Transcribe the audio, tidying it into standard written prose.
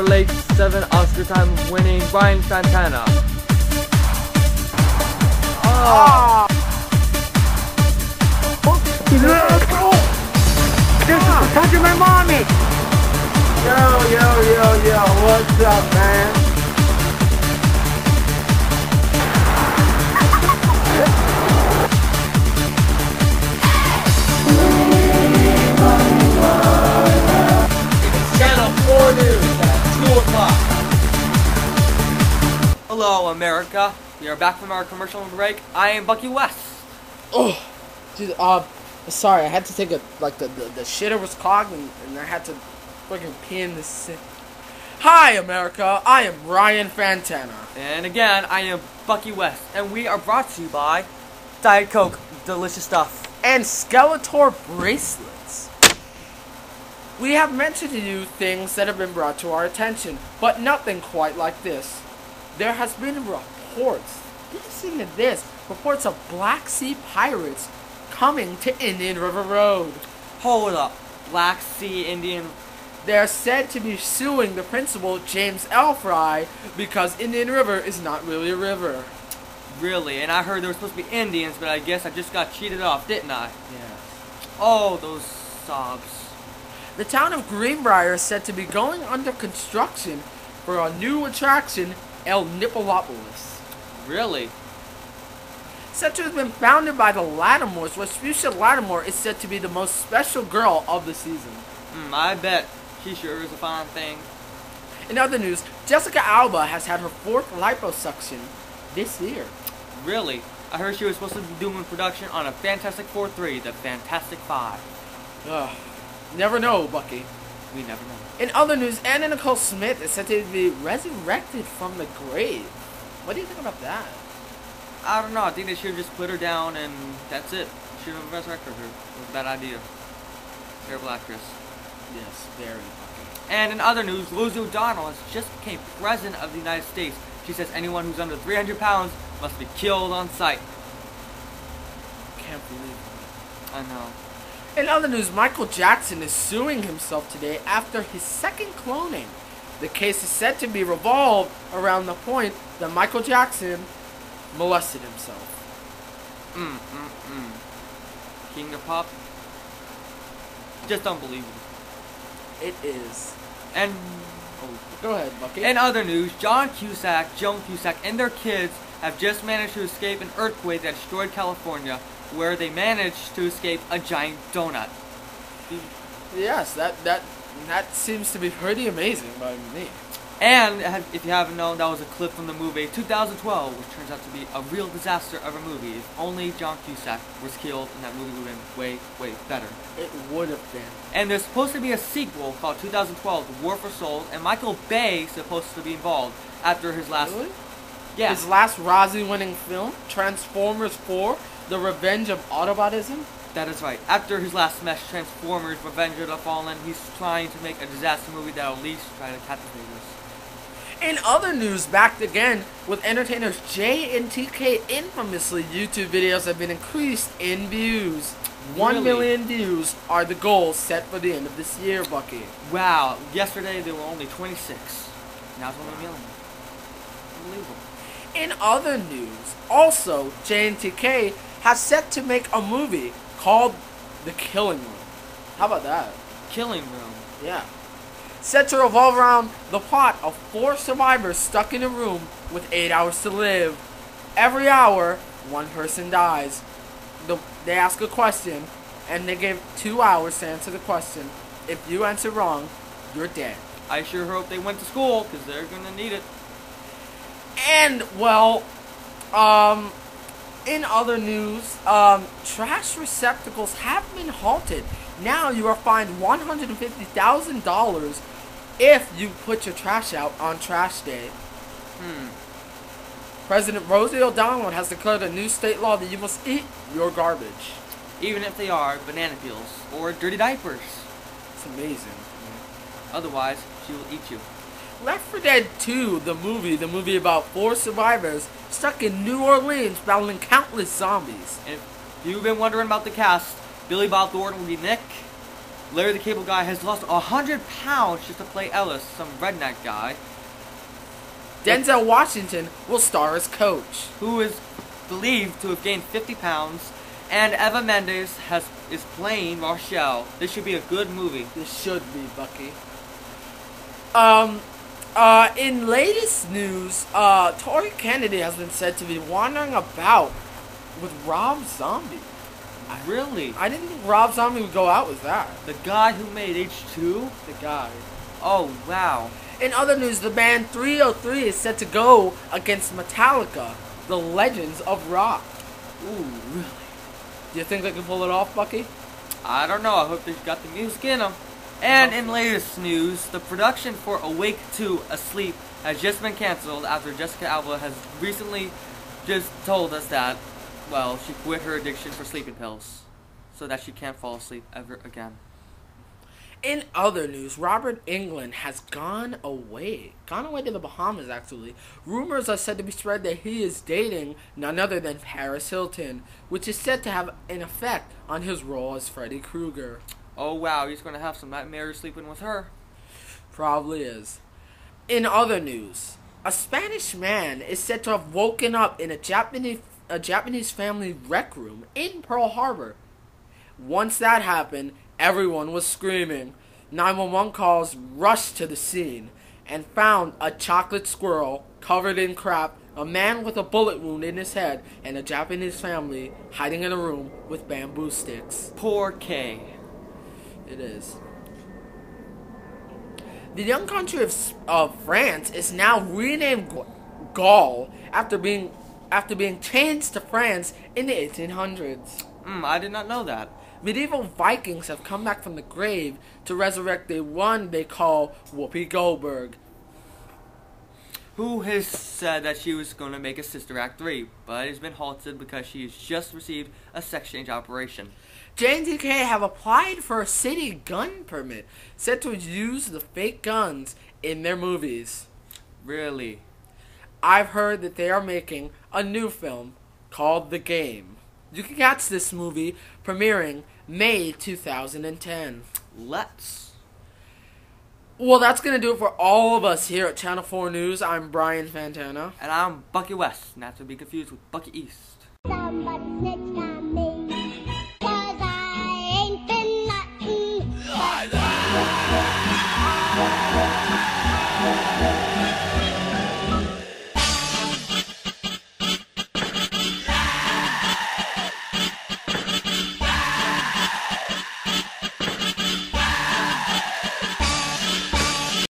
your late 7 Oscar time winning Brian FANTANA. Oh. Touching my mommy! Yo, what's up, man? It's Channel 4 News at 2 o'clock. Hello, America. We are back from our commercial break. I am Bucky West. Oh, dude, sorry, I had to take a, the shitter was clogged and I had to freaking pee in this. Hi, America, I am Ryan FANTANA. And again, I am Bucky West. And we are brought to you by Diet Coke, delicious stuff. And Skeletor bracelets. We have mentioned to you things that have been brought to our attention, but nothing quite like this. There has been reports, listen to this, reports of Black Sea pirates coming to Indian River Road. Hold up, Black Sea Indian. They are said to be suing the principal, James L. Fry, because Indian River is not really a river. Really? And I heard there were supposed to be Indians, but I guess I just got cheated off, didn't I? Yeah. Oh, those sobs. The town of Greenbrier is said to be going under construction for a new attraction, El Nipolopolis. Really? Said to have been founded by the Lattimores, where Fuchsia Lattimore is said to be the most special girl of the season. I bet. She sure is a fine thing. In other news, Jessica Alba has had her 4th liposuction this year. Really? I heard she was supposed to be doing production on a Fantastic Four 3, the Fantastic Five. Ugh. Never know, Bucky. We never know. In other news, Anna Nicole Smith is said to be resurrected from the grave. What do you think about that? I don't know. I think they should have just put her down and that's it. Should have resurrected her. It was a bad idea. Terrible actress. Yes, very Bucky. And in other news, Rosie O'Donnell has just became President of the United States. She says anyone who's under 300 pounds must be killed on sight. Can't believe it. I know. In other news, Michael Jackson is suing himself today after his second cloning. The case is said to be revolved around the point that Michael Jackson molested himself. King of Pop? Just unbelievable. It is. And go ahead, Bucky. in other news, Joan Cusack, and their kids have just managed to escape an earthquake that destroyed California, where they managed to escape a giant donut. Yes, that seems to be pretty amazing by me. And if you haven't known, that was a clip from the movie 2012, which turns out to be a real disaster of a movie. If only John Cusack was killed, and that movie would have been way, way better. It would have been. And there's supposed to be a sequel called 2012, The War for Souls, and Michael Bay is supposed to be involved after his last... Really? Yeah. His last Razzie-winning film, Transformers 4, The Revenge of Autobotism? That is right. After his last smash, Transformers, Revenge of the Fallen, he's trying to make a disaster movie that will at least try to captivate us. In other news, back again with entertainers J and TK. Infamously, YouTube videos have been increased in views. 1 million views are the goals set for the end of this year, Bucky. Wow. Yesterday there were only 26. Now it's only a million. Unbelievable. In other news, also J and TK has set to make a movie called The Killing Room. How about that? Killing Room. Yeah. Set to revolve around the plot of 4 survivors stuck in a room with 8 hours to live. Every hour, one person dies. They ask a question, and they give 2 hours to answer the question. If you answer wrong, you're dead. I sure hope they went to school, because they're going to need it. And, well, in other news, trash receptacles have been halted. Now you are fined $150,000 if you put your trash out on trash day. President Rosie O'Donnell has declared a new state law that you must eat your garbage. Even if they are banana peels or dirty diapers. It's amazing. Otherwise, she will eat you. Left 4 Dead 2, the movie about 4 survivors stuck in New Orleans battling countless zombies. And if you've been wondering about the cast, Billy Bob Thornton will be Nick. Larry the Cable Guy has lost 100 pounds just to play Ellis, some redneck guy. Denzel Washington will star as Coach, who is believed to have gained 50 pounds. And Eva Mendes is playing Rochelle. This should be a good movie. This should be, Bucky. In latest news, Tori Kennedy has been said to be wandering about with Rob Zombie. Really? I didn't think Rob Zombie would go out with that. The guy who made H2? The guy. Oh, wow. In other news, the band 303 is set to go against Metallica, the Legends of Rock. Ooh, really? Do you think they can pull it off, Bucky? I don't know. I hope they've got the music in them. And in latest news, the production for Awake 2 Asleep has just been canceled after Jessica Alba has recently just told us that, well, she quit her addiction for sleeping pills so that she can't fall asleep ever again. In other news, Robert Englund has gone away to the Bahamas, actually. Rumors are said to be spread that he is dating none other than Paris Hilton, which is said to have an effect on his role as Freddy Krueger. Oh wow, he's going to have some nightmares sleeping with her. Probably is. In other news, a Spanish man is said to have woken up in a Japanese family rec room in Pearl Harbor. Once that happened, everyone was screaming. 911 calls rushed to the scene and found a chocolate squirrel covered in crap, a man with a bullet wound in his head, and a Japanese family hiding in a room with bamboo sticks. Poor K. It is. The young country of France is now renamed Gaul after being changed to France in the 1800s. I did not know that. Medieval Vikings have come back from the grave to resurrect the one they call Whoopi Goldberg, who has said that she was going to make a Sister Act 3, but has been halted because she has just received a sex change operation. JNTK have applied for a city gun permit, set to use the fake guns in their movies. Really? I've heard that they are making a new film called The Game. You can catch this movie premiering May 2010. Let's. Well, that's going to do it for all of us here at Channel 4 News. I'm Brian Fantana. And I'm Bucky West, not to be confused with Bucky East.